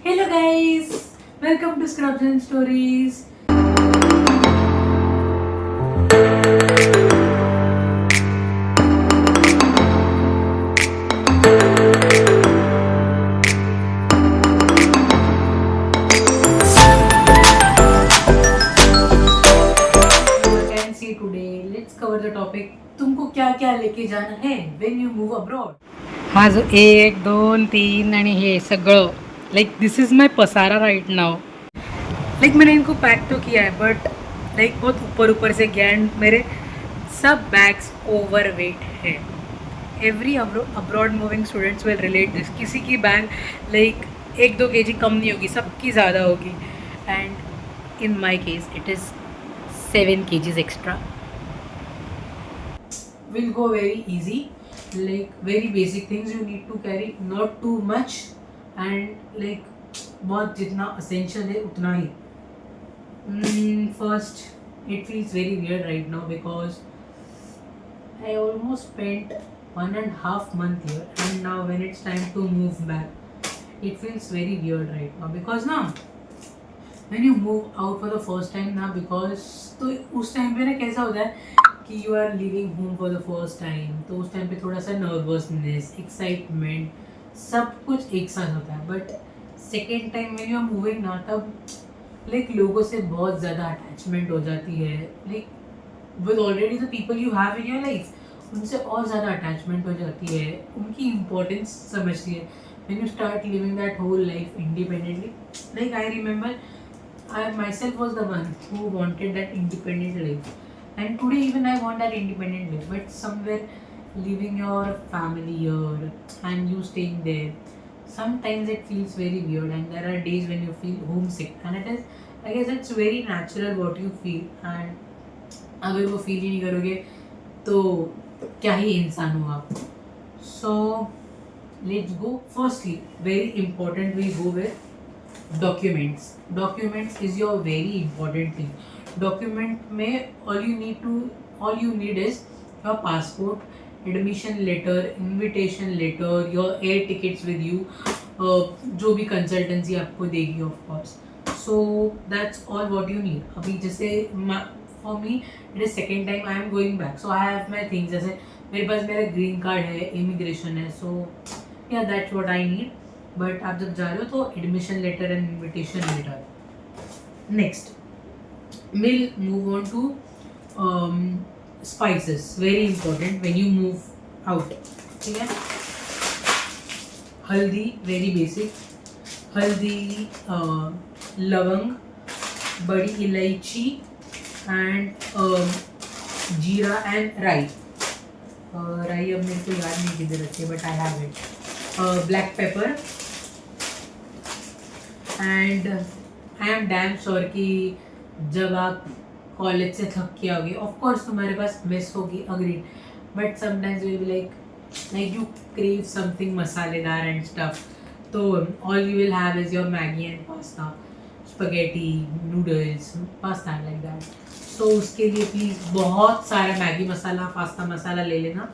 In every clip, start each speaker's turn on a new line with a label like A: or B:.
A: Hello guys, welcome to Scrubs and Stories. Can see today. Let's cover the topic. तुमको क्या क्या लेके जाना है when you move abroad?
B: हा जो 1, 2, 3 आणि हे सगळं लाईक दिस इज माय पसारा राइट नाउ. लाइक मैंने इनको पैक तो किया है बट लाइक बहुत ऊपर ऊपर से गया एंड मेरे सब बैग्स ओवर वेट है. Every abroad moving students will relate this. किसी की बैग लाइक 1-2 kg कम नहीं होगी, सबकी ज़्यादा होगी. And in my case it is 7 kgs extra.
A: Will go very easy. Like very basic things you need to carry, not too much, and like बहुत जितना essential है उतना ही. First, it feels very weird right now because I almost spent 1.5 months here, and now when it's time to move back, it feels very weird right now because now when you move out for the first time ना, because तो उस time पे ना कैसा होता है कि you are living home for the first time, तो उस टाइम पे थोड़ा सा नर्वसनेस, एक्साइटमेंट सब कुछ एक साथ होता है. But second time when you are moving ना, तब लाइक लोगों से बहुत ज़्यादा अटैचमेंट हो जाती है. Like with already the people you have in your life, उनसे और ज़्यादा अटैचमेंट हो जाती है, उनकी इम्पोर्टेंस समझती है when you start living that whole life independently. Like I remember I myself was the one who wanted that independent life, and today even I want that independent life. But somewhere leaving your family here and you staying there, sometimes it feels very weird, and there are days when you feel homesick, and it is, I guess it's very natural what you feel. And अगर वो feel ही नहीं करोगे तो क्या ही इंसान हो आप. So let's go. Firstly, very important, we go with documents is your very important thing. Document में all you need is your passport, admission letter, invitation letter, your air tickets with you, जो भी consultancy आपको देगी of course. So that's all what you need. अभी जैसे for me it is second time I am going back, so I have my things. जैसे मेरे पास मेरा green card है, immigration है, so yeah, that's what I need. But आप जब जा रहे हो तो admission letter and invitation letter. Next will move on to spices. Very important when you move out. ठीक है, हल्दी, वेरी बेसिक. हल्दी, लवंग, बड़ी इलायची एंड जीरा एंड राई. राई अब मेरे को याद नहीं किधर रखी है but I have it. Black pepper. And I am damn sure कि जब आप कॉलेज से थक के आओगे, ऑफकोर्स तुम्हारे पास मेस होगी, agreed, but sometimes will be like you crave something मसालेदार एंड स्टफ. तो all you will have is your Maggi and pasta, spaghetti, noodles, pasta like that. So उसके लिए प्लीज़ बहुत सारा मैगी मसाला, पास्ता मसाला ले लेना.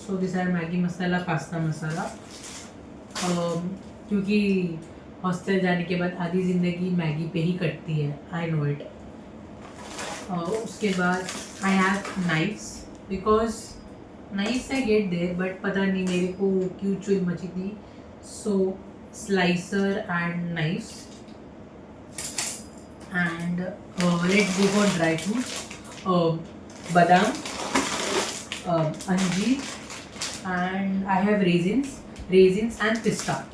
A: So this are Maggi masala, pasta masala. क्योंकि hostel जाने के बाद आधी ज़िंदगी मैगी पे ही कटती है, आई नो इट. उसके बाद I have knives, because knives I get there but पता नहीं मेरे को क्यों चुल मची थी. So slicer and knives. And let's go for dry fruits. बादाम, अंजीर, and I have raisins and पिस्ता.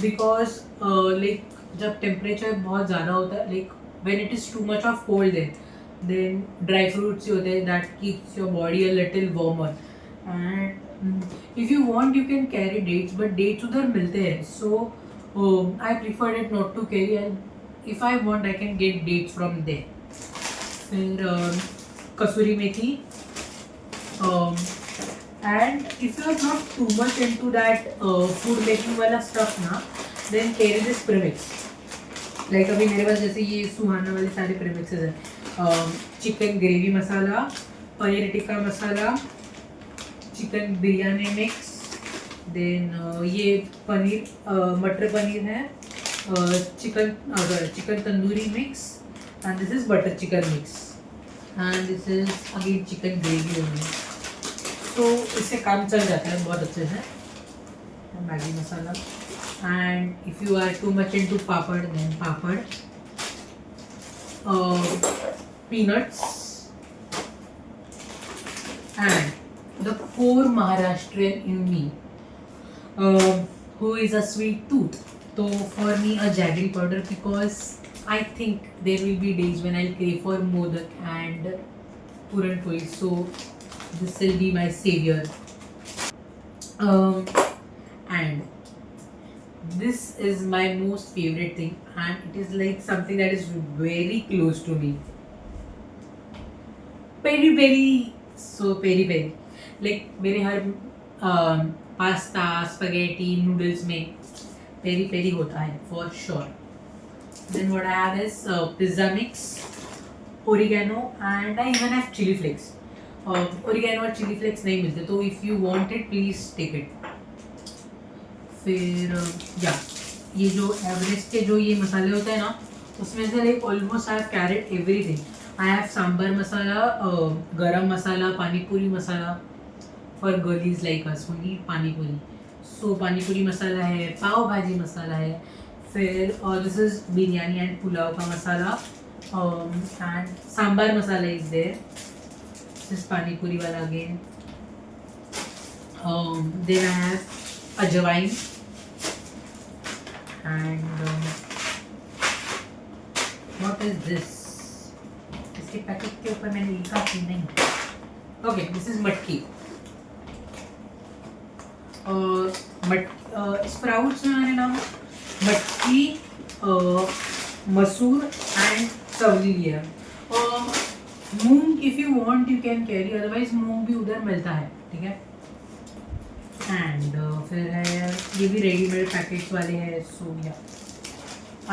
A: बिकॉज लाइक जब टेम्परेचर बहुत ज़्यादा होता है, like when it is too much of cold then dry fruits ही होते हैं that keeps your body a little warmer. And if you want you can carry dates, but dates उधर मिलते हैं, so I prefer it not to carry. And if I want I can get dates from there. फिर कसूरी मेथी. And if you are not too much into that food making वाला stuff ना, then carry this premix. Like अभी मेरे पास जैसे ये सुहाना वाले सारे premixes हैं. चिकन ग्रेवी मसाला, paneer tikka masala, chicken biryani mix, then ये पनीर, मटर पनीर है, chicken tandoori mix, and this is butter chicken mix, and this is again chicken gravy only. तो इससे काम चल जाता है बहुत अच्छे से. Maggi masala, and if you are too much into papad, then papad, peanuts, and the core Maharashtrian in me, who is a sweet tooth. So for me a jaggery powder, because I think there will be days when I'll crave for modak and puran poli. So this will be my savior. And this is my most favorite thing, and it is like something that is very close to me. Peri peri. So peri peri, like मेरे हर pasta, spaghetti, noodles में peri peri होता है for sure. Then what I have is pizza mix, oregano, and I even have chili flakes. Oregano और chili flakes नहीं मिलते, तो if you want it please take it. फिर या ये जो एवरेस्ट के जो ये मसाले होते हैं ना, उसमें से like almost I have carried everything. I have sambar masala, garam masala, pani puri masala for girlies like us only pani puri. सो पानी पूरी मसाला है, पाव भाजी मसाला है, फिर this is biryani and pulao का masala, and sambar masala is there. This pani puri वाला again. Then I have ajwain, and what is this. इसके पैकेट के ऊपर मैंने लिखा कि नहीं. Okay, this is matki. Sprouts में मैंने नाम मटकी, मसूर एंड चवली लिया. Moong if you want you can carry, otherwise मूंग भी उधर मिलता है, ठीक है. एंड फिर है ये भी रेडीमेड पैकेट्स वाले हैं. सो या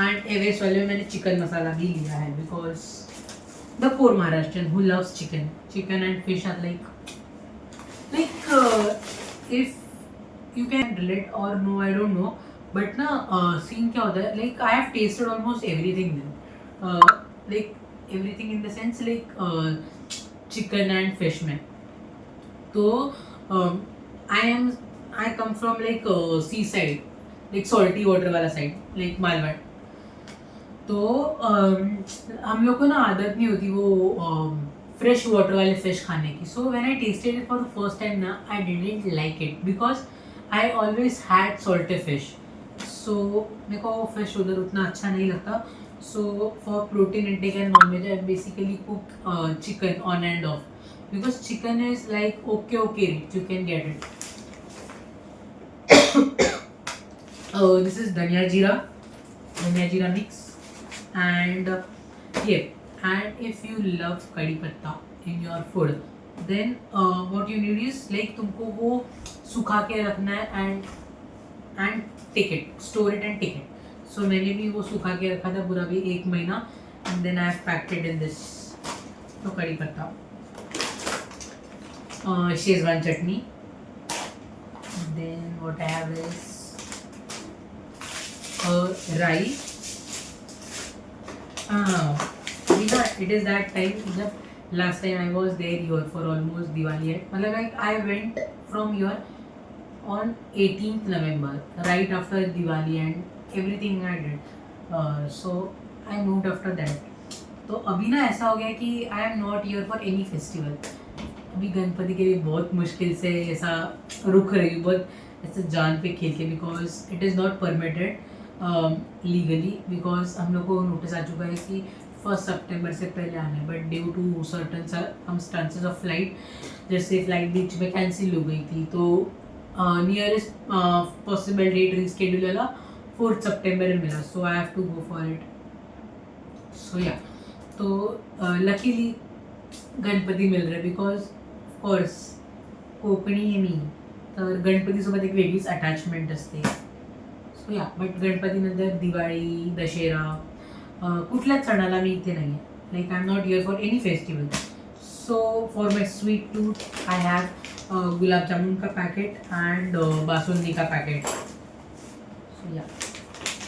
A: एंड एवरेस्ट वाले में मैंने चिकन मसाला भी लिया है, because the core Maharashtrian who loves chicken and fish are like if you can relate or no, I don't know, but ना scene क्या होता है, like I have tasted almost everything then, like everything in the sense like chicken and fish में. तो I come from like seaside, like salty water वाला side, like मालवाड़. तो हम लोग को ना आदत नहीं होती वो फ्रेश वाटर वाले फिश खाने की. So when I tasted it for the first time ना, I didn't like it because I always had salted fish. So मेरे को फिश उधर उतना अच्छा नहीं लगता. So for protein intake and non-veg I basically cook chicken on and off, because chicken is like okay rate, you can get it. This is dhania jeera mix, and and if you love कड़ी पत्ता in your food, then what you need is like तुमको वो सुखा के रखना है and take it, store it and take it. So मैंने भी वो सुखा के रखा था पूरा भी 1 महीना, and then I have packed it in this. तो कड़ी पत्ता, Schezwan chutney, then what I have is rai. It is that time जब last time I was there here for almost Diwali. मतलब like I went from here on 18th November, right after Diwali and everything I did. So I moved after that. तो अभी ना ऐसा हो गया कि I am not here for any festival. अभी गणपति के लिए बहुत मुश्किल से ऐसा रुक रही हूँ, बहुत ऐसे जान पे खेल के, because it is not permitted legally, because हम लोग को नोटिस आ चुका है कि 1 सितंबर से पहले आना है. But due to certain circumstances of flight, जैसे फ्लाइट बीच में कैंसिल हो गई थी, तो नियरेस्ट पॉसिबल डेट रिस्केड्यूल वाला 4 सितंबर में मिला. So I have to go for it. So या तो लकीली गणपती मिल रहे, बिकॉज ऑफकोर्स कोकणी आहे मी, तर गणपतीसोबत एक वेगळीच अटॅचमेंट असते. सो या बट गणपतीनंतर दिवाळी, दशेरा, कुठल्याच सणाला मी इथे नाही आहे. Like I am not here for any festival. So for my sweet tooth I have gulab jamun का पैकेट एंड बासुंदी का packet. So yeah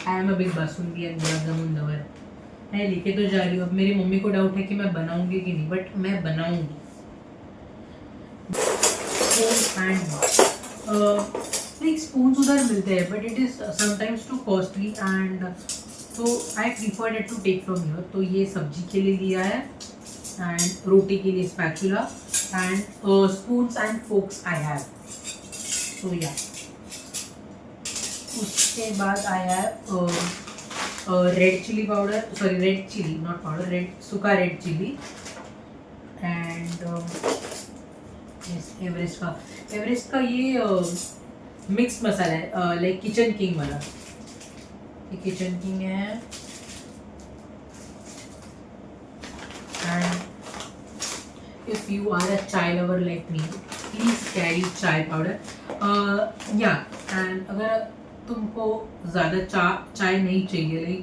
A: I am a big basundi and gulab jamun lover. मैं लेके तो जा रही हूँ। अब मेरी मम्मी को डाउट है कि मैं बनाऊंगी कि नहीं, बट मैं बनाऊंगी। लाइक स्पून्स उधर मिलते हैं but it is sometimes too costly and तो I preferred it to take from here. तो ये सब्जी के लिए लिया है एंड रोटी के लिए spatula and spoons and forks I have. So yeah उसके बाद I have red chilli powder, sorry red chilli not powder, red सूखा रेड चिली एंड एवरेस्ट का ये मिक्स मसाला है, लाइक किचन किंग वाला। ये किचन किंग है and if you are a chai lover like me please carry chai powder yeah. And अगर तुमको ज़्यादा चाय नहीं चाहिए, लाइक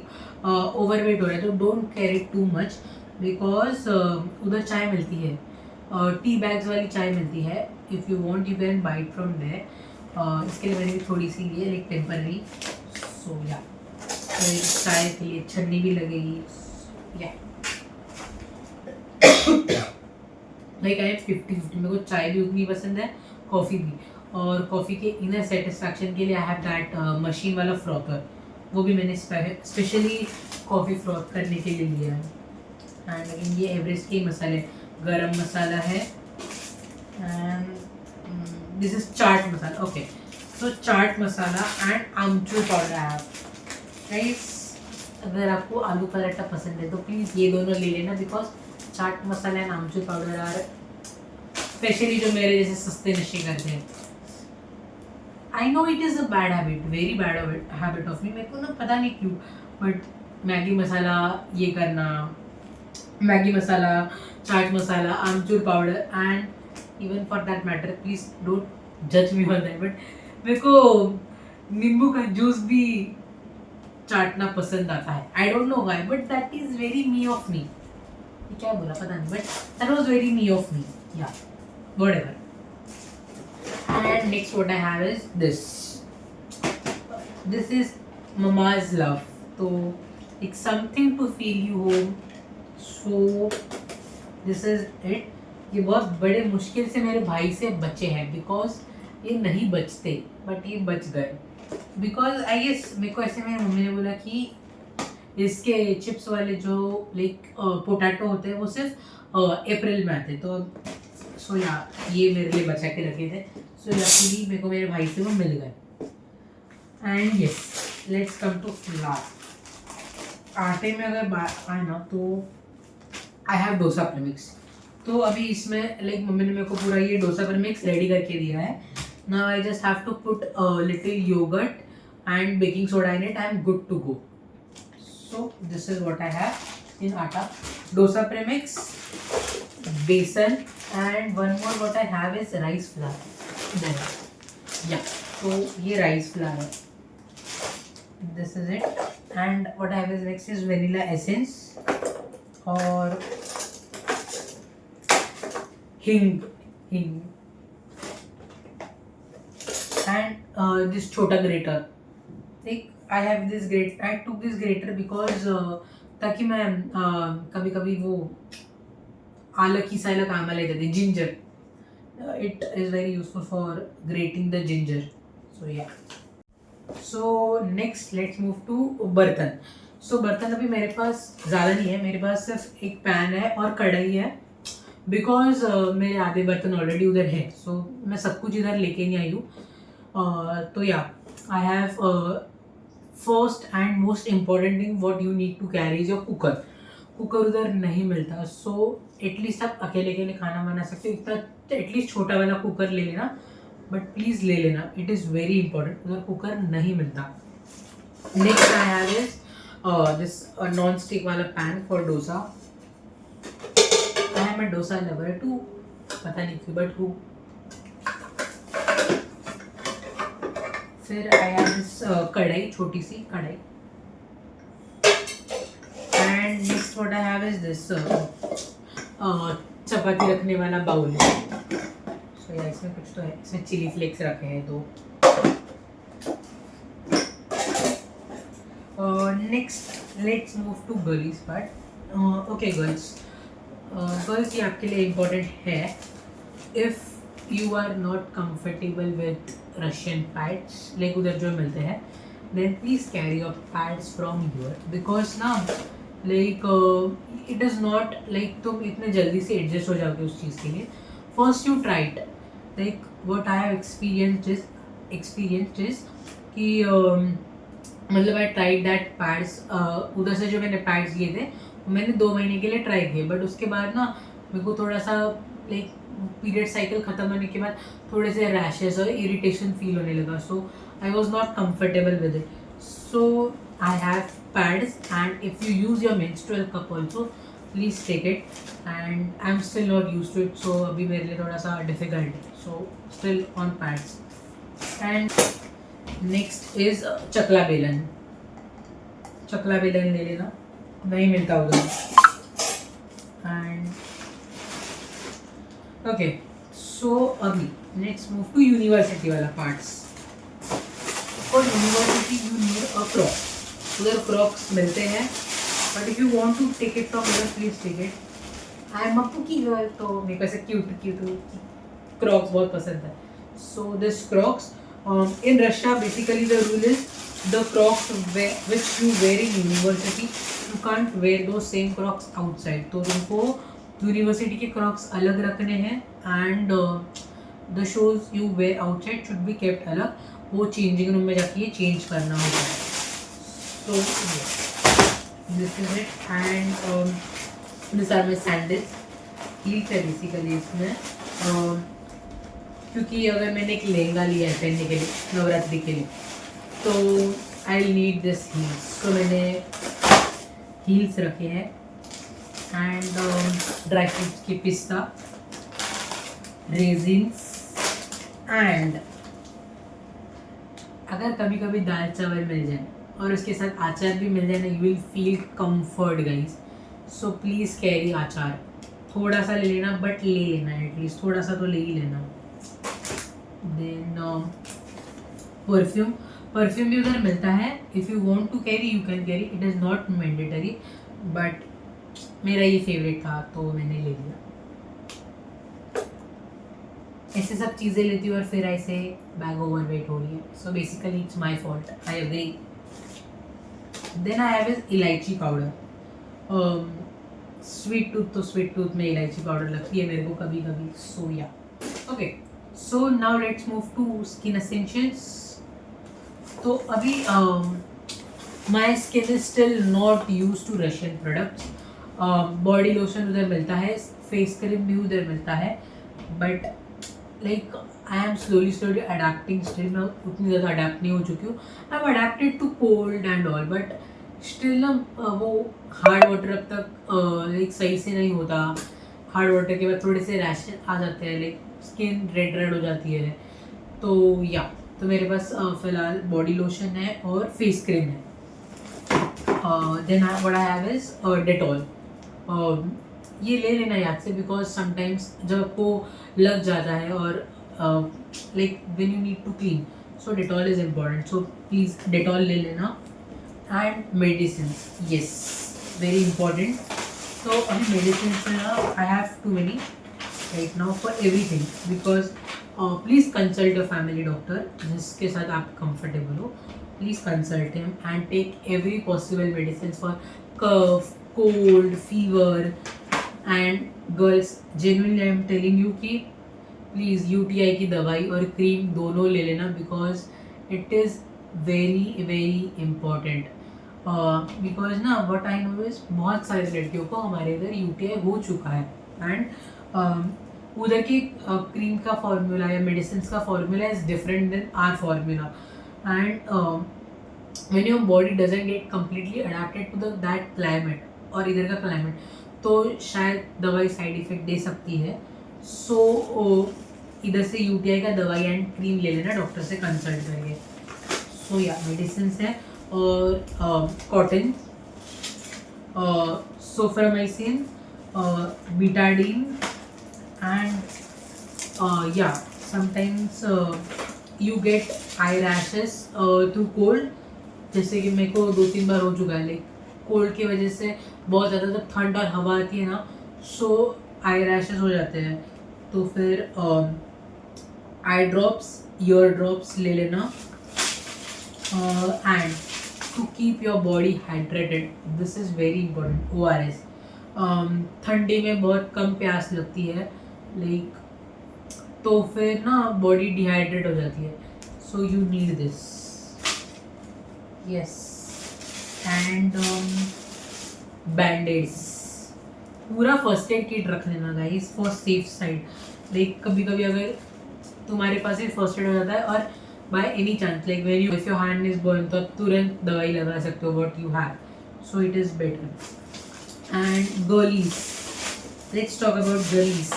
A: ओवरवेट हो रहा है, तो don't carry too much because उधर चाय मिलती है, टी बैग्स वाली चाय मिलती है। If you want you can bite from there. इसके लिए मैंने भी थोड़ी सी ली है, लाइक टेम्पररी। सो या चाय के लिए छन्नी भी लगेगी या लाइक आई एम 50-50। मेरे को चाय भी उतनी पसंद है, कॉफ़ी भी। और कॉफ़ी के इनर सेटिस्फैक्शन के लिए आई हैव दैट मशीन वाला फ्रॉथर, वो भी मैंने स्पेशली कॉफ़ी फ्रॉथ करने के लिए लिया है। एंड अगेन ये एवरेस्ट के मसाले, गरम मसाला है and this is chaat masala. Okay, so chaat masala and amchur powder I have. Guys, अगर आपको आलू पराठा पसंद है तो प्लीज़ ये दोनों ले लेना because chaat masala and amchur powder are especially जो मेरे जैसे सस्ते नशे करते हैं। I know it is a bad habit, very bad habit of me. मेरे को ना पता नहीं क्यों, बट मैगी मसाला ये करना, Maggi masala, chaat masala, amchur powder and even for that matter please don't जज मी ऑन दैट, बट मेरे को नींबू का जूस भी चाटना पसंद आता है। I don't know why but that is very me of me. क्या बोला पता नहीं, but that was very me of me yeah whatever. And next what I have is this is mama's love. तो it's something to feel you home. So this is it. ये बहुत बड़े मुश्किल से मेरे भाई से बचे हैं बिकॉज ये नहीं बचते, बट ये बच गए बिकॉज आई गेस मेरे को ऐसे मेरी मम्मी ने बोला कि इसके चिप्स वाले जो लाइक पोटैटो होते हैं वो सिर्फ अप्रैल में आते, तो सो या ये मेरे लिए बचा के रखे थे। सो लकीली मेरे को मेरे भाई से वो मिल गए। And yes, let's come to flour. आटे में अगर बात आए ना तो आई हैव डोसा प्रीमिक्स। तो अभी इसमें लाइक मम्मी ने मेरे को पूरा ये डोसा प्रीमिक्स रेडी करके दिया है। Now I just have to put little yogurt and baking soda in it, I am good to go. So this is what I have in atta, dosa premix, besan and one more what I have is rice flour. या तो ये rice flour है, this is it. And what I have is next is vanilla essence और हिंग and this छोटा grater. Like I have this great, I took this grater because ताकि मैं कभी कभी वो आलं किसायला कामाला येते, ginger, it is very useful for grating the ginger. So yeah, so next let's move to बर्तन। सो बर्तन अभी मेरे पास ज़्यादा नहीं है, मेरे पास सिर्फ एक पैन है और कढ़ाई है बिकॉज मेरे आधे बर्तन ऑलरेडी उधर है। सो मैं सब कुछ इधर लेके नहीं आई हूँ। तो yeah I have first and most important thing what you need to carry is your cooker. Cooker उधर नहीं मिलता, सो एटलीस्ट आप अकेले अकेले खाना बना सकते हो, इतना एटलीस्ट छोटा वाला कुकर ले लेना, बट प्लीज़ ले लेना, इट इज़ वेरी इंपॉर्टेंट, उधर कुकर नहीं मिलता। Next I have is this non stick वाला pan for dosa. I am a dosa lover too, पता नहीं क्यों बट हूँ। फिर आई हैव दिस कढ़ाई, छोटी सी कढ़ाई। And next what I have is this chapati रखने वाला बाउल। सो या इसमें कुछ तो है, इसमें चिली फ्लेक्स रखे हैं 2। Next let's move to girls part. Okay girls, girls ये आपके लिए इम्पोर्टेंट है. If you are not comfortable with Russian pads like उधर जो मिलते हैं, then please carry your pads from here because ना like it is not like तुम इतने जल्दी से एडजस्ट हो जाओगे उस चीज़ के लिए. First you try it. like what I have experienced is कि मतलब आई ट्राइड दैट पैड्स. उधर से जो मैंने पैड्स लिए थे मैंने 2 महीने के लिए ट्राई किए, बट उसके बाद ना मेरे को थोड़ा सा लाइक पीरियड साइकिल ख़त्म होने के बाद थोड़े से रैशेस और इरिटेशन फील होने लगा. So I was not comfortable with it. So I have pads and if you use your menstrual cup also please take it. And I am still not use to it, so अभी मेरे लिए थोड़ा सा difficult है. So still on pads. And next is chakla belan. चकला बेलन ले लेना, नहीं मिलता उधर. एंड ओके, सो अभी नेक्स्ट मूव टू यूनिवर्सिटी वाला parts. For university you need a Croc. उधर क्रॉक्स मिलते हैं, but if you want to take it from उधर please take it. I am Appu की गर्ल, तो मेरे को ऐसे क्यूट क्रॉक्स बहुत पसंद है. So this Crocs in Russia basically the rule is the crocs which you wear in university you can't wear those same crocs outside. तो तुमको यूनिवर्सिटी के क्रॉक्स अलग रखने हैं and the shoes you wear outside should be kept अलग. वो changing room में जाके ये चेंज करना होता है. So this is it. And this are my sandals. Heels है बेसिकली इसमें, क्योंकि अगर मैंने एक लहंगा लिया है पहनने के लिए नवरात्रि के लिए तो आई नीड दिस हील्स. तो मैंने हील्स रखे हैं. एंड ड्राई फ्रूट्स की पिस्ता, रेजिन्स. एंड अगर कभी कभी दाल चावल मिल जाए और उसके साथ अचार भी मिल जाए ना, you will feel comfort guys. So please carry अचार. थोड़ा सा ले लेना, बट ले लेना एटलीस्ट थोड़ा सा तो ले ही लेना. देन परफ्यूम भी उधर मिलता है. If you want to carry you can carry, it is not mandatory, but मेरा ये फेवरेट था तो मैंने ले लिया. ऐसे सब चीज़ें लेती हूँ और फिर ऐसे बैग ओवरवेट हो रही है. So basically it's my fault, I agree. Then I have is elaichi powder. Sweet tooth तो स्वीट टूथ में इलायची पाउडर लगती है मेरे को कभी कभी. So yeah okay. So now let's move to skin essentials. तो अभी my skin is still not use to Russian products. Body lotion उधर मिलता है, फेस क्रीम भी उधर मिलता है, but like I am slowly adapting. Still मैं उतनी ज़्यादा अडेप्ट नहीं हो चुकी हूँ. I am adapted to cold and all, but still ना वो हार्ड वाटर अब तक लाइक सही से नहीं होता. हार्ड वाटर के बाद थोड़े से रैशेस आ जाते हैं, लाइक स्किन रेड हो जाती है. तो या तो मेरे पास फ़िलहाल बॉडी लोशन है और फेस क्रीम है. Then what I have is Dettol. ये ले लेना याद से, बिकॉज समटाइम्स जब आपको लग जाता है और like when you need to clean, so Dettol is important. So please Dettol ले लेना. And medicine, yes, very important. तो अभी मेडिसिन में ना I have too many right now for everything, because please consult your family doctor जिसके साथ आप comfortable हो. Please consult him and take every possible medicine for cough, cold, fever. And girls genuinely I am telling you कि please UTI की दवाई और cream दोनों ले लेना, because it is very very important. Because ना व्हाट आई नो इज बहुत सारी लड़कियों को हमारे इधर UTI हो चुका है. एंड उधर की क्रीम का फॉर्मूला या मेडिसिन का formula is different than our formula. And when your body doesn't get completely adapted to that climate और इधर का क्लाइमेट, तो शायद दवाई साइड इफ़ेक्ट दे सकती है. सो इधर से UTI का दवाई एंड क्रीम ले लेना डॉक्टर से कंसल्ट करके. सो या मेडिसिन है और cotton, Soframycin, Betadine. And yeah, sometimes you get eye rashes through cold, जैसे कि मेरे को 2-3 बार हो चुका है, लाइक कोल्ड की वजह से बहुत ज़्यादा जब ठंड और हवा आती है ना, सो आई रैशेस हो जाते हैं। तो फिर आई ड्रॉप्स, ईयर ड्रॉप्स ले लेना। And to keep your body hydrated, this is very important, ORS। ठंडी में बहुत कम प्यास लगती है, लाइक तो फिर ना बॉडी डिहाइड्रेट हो जाती है, so you need this. Yes. And बैंडेड्स, पूरा फर्स्ट एड किट रख लेना guys for safe side. Like कभी कभी अगर तुम्हारे पास ही फर्स्ट एड हो जाता है और by any chance like when you if your hand is burn, तो आप तुरंत दवाई लगा सकते हो what you have, so it is better. And girlies, let's talk about girlies.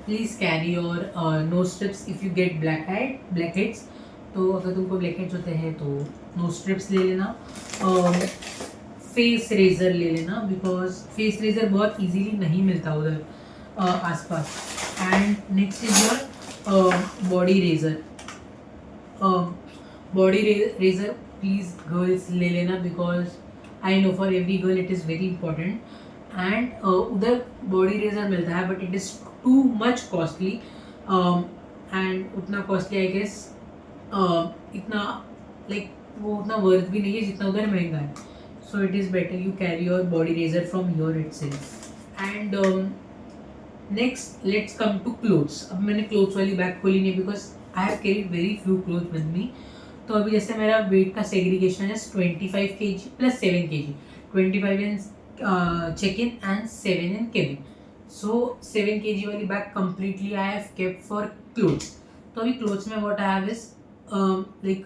A: Please carry your nose strips if you get blackheads. तो अगर तुमको ब्लैक हेड्स होते हैं तो नोज स्ट्रिप्स ले लेना। फेस रेज़र ले लेना, बिकॉज फेस रेज़र बहुत इजीली नहीं मिलता उधर आसपास। And next is your body razor. Body razor please girls ले लेना, because I know for every girl it is very important. And उधर बॉडी रेज़र मिलता है but it is too much costly, and उतना कॉस्टली आई गेस इतना like वो उतना worth भी नहीं है जितना उधर महंगा है। So it is better you carry your body razor from your itself. And next let's come to clothes. अब मैंने क्लोथ्स वाली बैग खोली नहीं, because I have carried very few cloth with me. तो अभी जैसे मेरा वेट का सेग्रीगेशन है 25 kg plus 7 kg, 25 in check in and 7 in cabin. So 7 kg वाली bag completely I have kept for clothes. तो अभी क्लोथ्स में what I have is like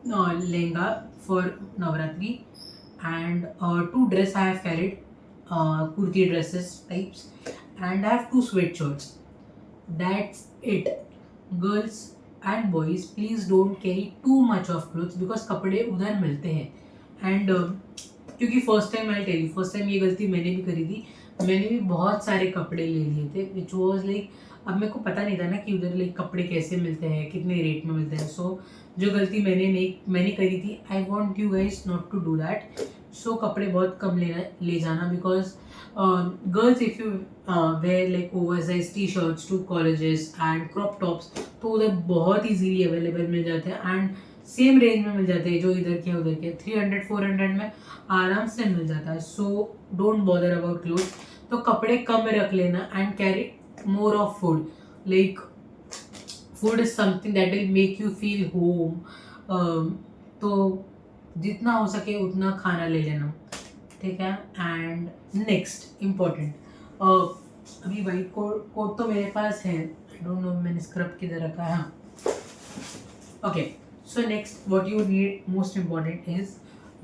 A: lehenga for Navratri, and 2 dress I have carried, kurti dresses types, and I have 2 sweatshirts. That's it. Girls and boys, please don't carry too much of clothes, because कपड़े उधर मिलते हैं। and क्योंकि first time ये गलती मैंने भी करी थी, मैंने भी बहुत सारे कपड़े ले लिए थे विच वॉज लाइक, अब मेरे को पता नहीं था ना कि उधर लाइक कपड़े कैसे मिलते हैं, कितने रेट में मिलते हैं। सो जो गलती मैंने करी थी, I want you guys not to do that. So कपड़े बहुत कम ले जाना, because girls if you wear like oversize T shirts to colleges and crop tops, तो उधर बहुत ईजीली अवेलेबल मिल जाते हैं एंड सेम रेंज में मिल जाते हैं, जो इधर के उधर के 300-400 में आराम से मिल जाता है। So don't bother about clothes. तो कपड़े कम रख लेना and carry more of food, like food is something that will make you feel home. तो जितना हो सके उतना खाना ले लेना, ठीक है। एंड नेक्स्ट इम्पॉर्टेंट, अभी वाइट कोट तो मेरे पास है, आई डोंट नो मैंने स्क्रब किधर रखा है। हाँ, okay. So next what you need most important is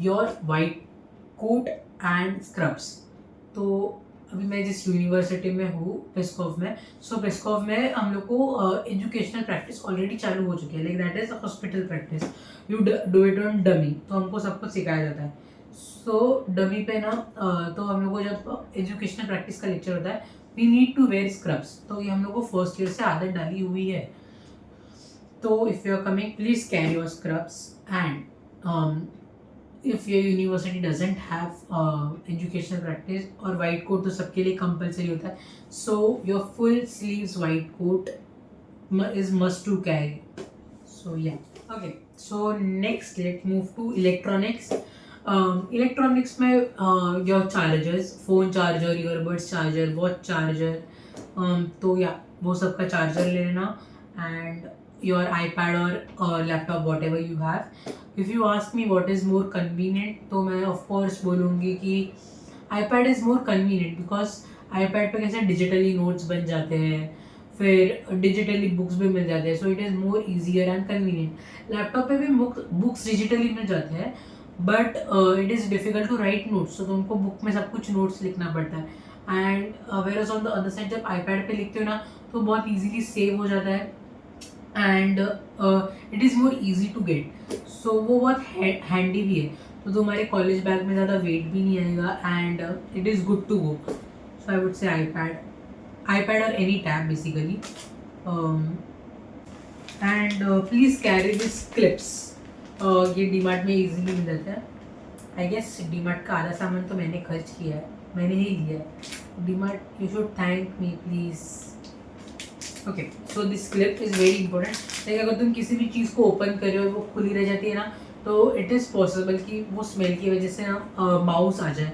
A: your white coat and scrubs. तो अभी मैं जिस यूनिवर्सिटी में हूँ पेस्कॉव में, सो पेस्कॉव में हम लोग को एजुकेशनल प्रैक्टिस ऑलरेडी चालू हो चुकी है, like that is hospital practice, you do it on dummy. तो हमको सब कुछ सिखाया जाता है। सो डमी पे ना तो हम लोग को जब एजुकेशनल प्रैक्टिस का लेक्चर होता है, we need to wear scrubs. तो ये हम लोग को फर्स्ट ईयर से आदत डाली हुई है। तो if you are coming, please carry your scrubs. And if your university doesn't have educational practice, और white coat तो सबके लिए compulsory होता है, so your full sleeves white coat is must to carry. So yeah, okay. So next let's move to electronics. Electronics में your chargers, phone charger, earbuds charger, watch charger, तो या वो सब का चार्जर ले लेना, and your iPad or laptop whatever you have. If you ask me what is more convenient, तो मैं of course बोलूँगी कि iPad is more convenient, because iPad पे कैसे डिजिटली नोट्स बन जाते हैं, फिर डिजिटली बुक्स भी मिल जाते हैं, so it is more easier and convenient. Laptop पे भी बुक्स डिजिटली मिल जाते हैं, but it is difficult to write notes, तो तुमको बुक में सब कुछ नोट्स लिखना पड़ता है। And where on the other side जब iPad पे लिखते हो ना, तो बहुत ईजीली सेव हो जाता है and it is more easy to get. So वो बहुत हैंडी भी है, तो तुम्हारे कॉलेज बैग में ज़्यादा वेट भी नहीं आएगा and it is good to go. So I would say iPad और any tab basically. And please carry this clips. ये डीमार्ट में इजीली मिल जाता है। आई गेस डीमार्ट का आधा सामान तो मैंने खर्च किया है, मैंने ही लिया है। DMart, you should thank me please. Okay, so this clip is very important. Like अगर तुम किसी भी चीज़ को ओपन कर रहे हो और वो खुली रह जाती है ना, तो इट इज़ पॉसिबल कि वो स्मेल की वजह से ना माउस आ जाए,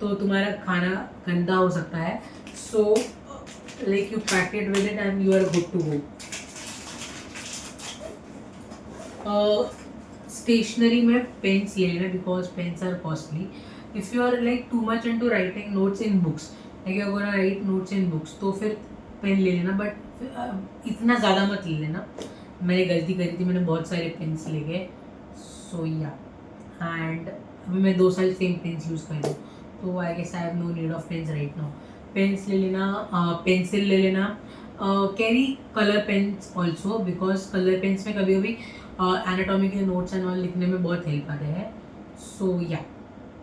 A: तो तुम्हारा खाना गंदा हो सकता है। So like you pack it with it and you are good to go. Stationery में पेन्स ले लेना because pens are costly. If you are like too much into writing notes in books, like you gonna write notes in books, तो फिर pen ले लेना, but इतना ज़्यादा मत ले लेना। मैंने गलती करी थी, मैंने बहुत सारे पेन्स ले गए। सो या, एंड अभी मैं 2 साल सेम पेन्स यूज़ कर रही हूँ, तो I guess I have no need of pens right now. Pens ले लेना, पेंसिल ले लेना, carry colour pens also because colour pens में कभी कभी एनाटॉमी के नोट्स एंड ऑल लिखने में बहुत हेल्प आते हैं। So yeah,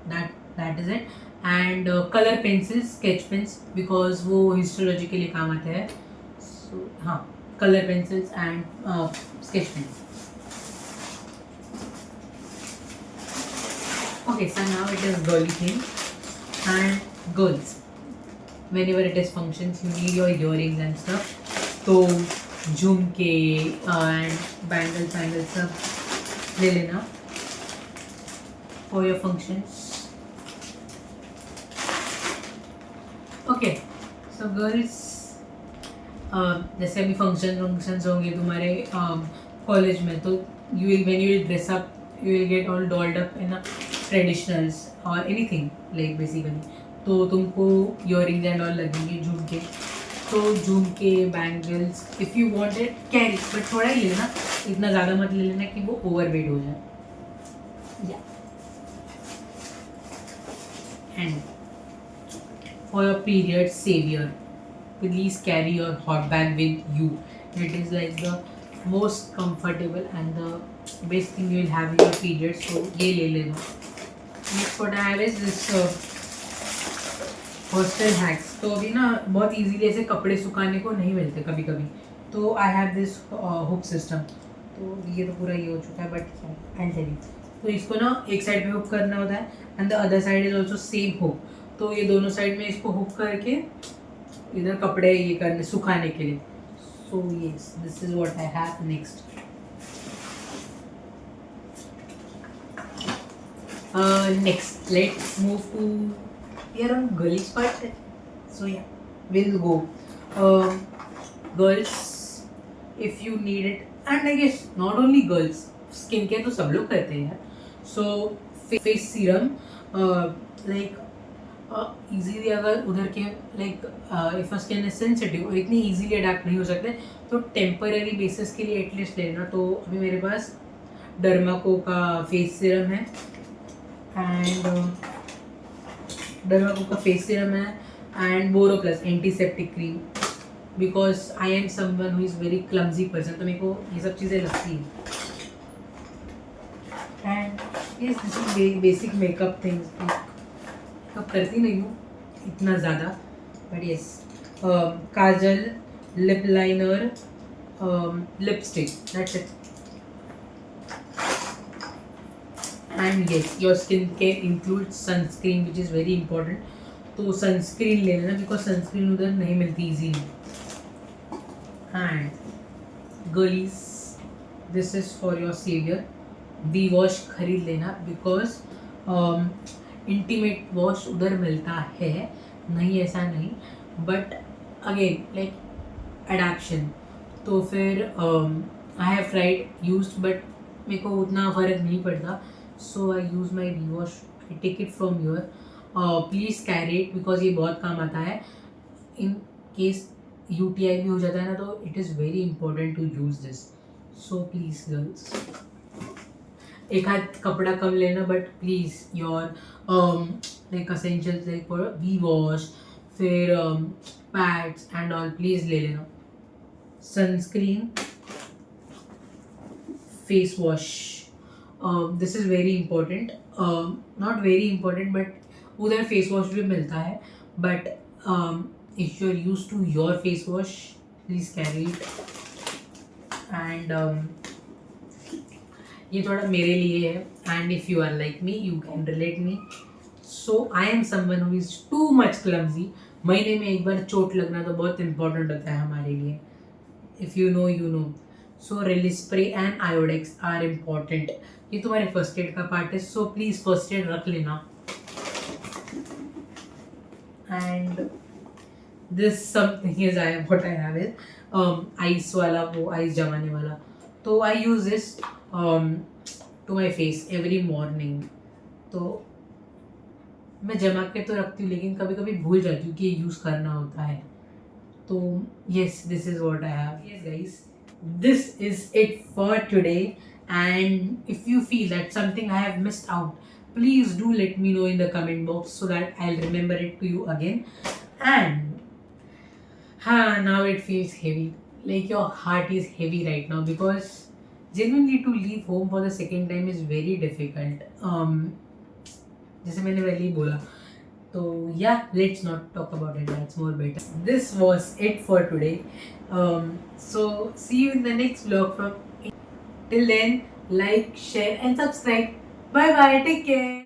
A: that is it. And colour pencils, sketch pens, because वो हिस्टोलॉजी के लिए काम आते हैं। सो हाँ, colour pencils and sketch pens. Okay, so now it is girly thing. And girls, whenever it is functions, you need your earrings and stuff. तो झुमके and bangles सब ले लेना for your functions. Okay, so girls, जैसे अभी functions होंगे तुम्हारे college में, तो when you will dress up, you will get all dolled up in a traditionals और एनीथिंग लाइक बेसिकली, तो तुमको इयरिंग्स एंड ऑल लगेंगे, झुमके। तो झुमके, bangles, if you want it carry, but थोड़ा ही लेना, इतना ज़्यादा मत ले लेना कि वो ओवरवेट हो जाए। Yeah, and for your period saviour, please carry your hot bag with you. It is like the most comfortable and the best thing you will have in your period, so ये ले लेना। Next what I have is this hostel hacks। तो अभी ना बहुत easily ऐसे कपड़े सुखाने को नहीं मिलते कभी कभी, तो आई हैव दिस हुक सिस्टम। तो ये तो पूरा ये हो चुका है, बट आई टेल यू। तो इसको ना एक साइड पे हुक करना होता है and the other side is also same hook. तो ये दोनों साइड में इसको हुक करके इधर कपड़े ये करने सुखाने के लिए। So yes, this is what I have. Next, next let's move to, we are on girlish part, so yeah, we'll go. Girls, if you need it, and I guess not only girls, skin care तो सब लोग करते हैं। so face serum, like easily अगर उधर के like if a skin is sensitive और इतनी easily adapt नहीं हो सकते, तो temporary basis के लिए एटलीस्ट लेना। तो अभी मेरे पास डर्माको का फेस सीरम है एंड डर्माको का फेस सीरम है and Boroplus antiseptic cream, because I am someone who is very clumsy person, तो मेरे को ये सब चीज़ें लगती हैं। And yes, this is basic makeup things. Makeup करती नहीं हूँ इतना ज़्यादा, but yes, Kajal, lip liner, lipstick, that's it. And yes, your skin care include sunscreen which is very important. तो सनस्क्रीन ले लेना बिकॉज सनस्क्रीन उधर नहीं मिलती easily. And girlies, this is for your saviour, V Wash खरीद लेना because intimate wash उधर मिलता है, नहीं ऐसा नहीं, बट अगेन लाइक एडेप्शन। तो फिर I have tried used but मेरे को उतना फ़र्क नहीं पड़ता, so I use my V Wash, I take it from your. Please carry it because ये बहुत काम आता है इन केस UTI भी हो जाता है ना, तो it is very important to use this. So please girls, एक हाथ कपड़ा कम लेना, but please your like essentials like for V wash, फिर पैड्स एंड ऑल प्लीज़ ले लेना। Sunscreen, face wash, this is very important, not very important but उधर face wash भी मिलता है, but if you are used to your face wash, please carry it. And ये थोड़ा मेरे लिए है, and if you are like me you can relate me. So I am someone who is too much clumsy. महीने में एक बार चोट लगना तो बहुत इंपॉर्टेंट होता है हमारे लिए. If you know you know. So Relispray and Iodex are important. ये तुम्हारे फर्स्ट एड का पार्ट है, सो प्लीज़ फर्स्ट एड रख लेना. And this something is I what I have is ice वाला, वो आइस जमाने वाला. तो I use this to my face every morning. तो मैं जमा के तो रखती हूँ, लेकिन कभी कभी भूल जाती हूँ कि ये यूज़ करना होता है. तो yes, this is what I have. Yes guys, this is it for today, and if you feel that something I have missed out, please do let me know in the comment box so that I'll remember it to you again. And now it feels heavy, like your heart is heavy right now, because genuinely to leave home for the second time is very difficult. जैसे मैंने पहले ही बोला. So yeah, let's not talk about it. That's more better. This was it for today. So see you in the next vlog. Till then, like, share, and subscribe. Bye bye. Take care.